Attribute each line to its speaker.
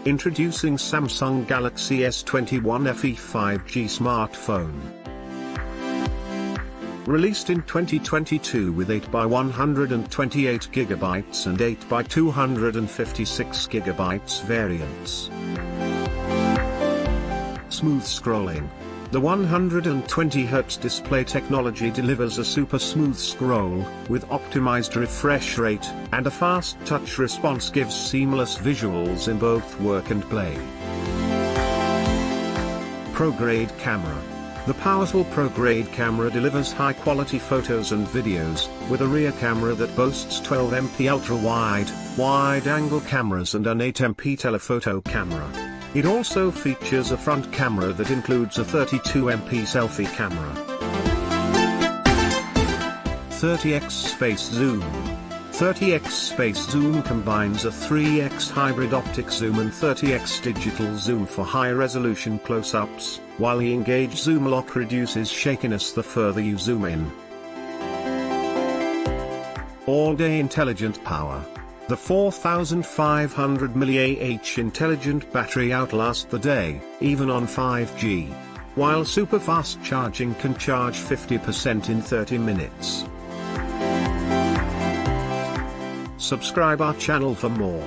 Speaker 1: Introducing Samsung Galaxy S21 FE 5G smartphone. Released in 2022 with 8x128GB and 8x256GB variants. Smooth scrolling. The 120Hz display technology delivers a super smooth scroll, with optimized refresh rate, and a fast touch response gives seamless visuals in both work and play. Pro-grade camera. The powerful Pro-grade camera delivers high-quality photos and videos, with a rear camera that boasts 12MP ultra-wide, wide-angle cameras and an 8MP telephoto camera. It also features a front camera that includes a 32MP selfie camera. 30x space zoom. 30x space zoom combines a 3x hybrid optic zoom and 30x digital zoom for high-resolution close-ups, while the engage zoom lock reduces shakiness the further you zoom in. All-day intelligent power. The 4500 mAh intelligent battery outlasts the day, even on 5G. While super fast charging can charge 50% in 30 minutes. Subscribe our channel for more.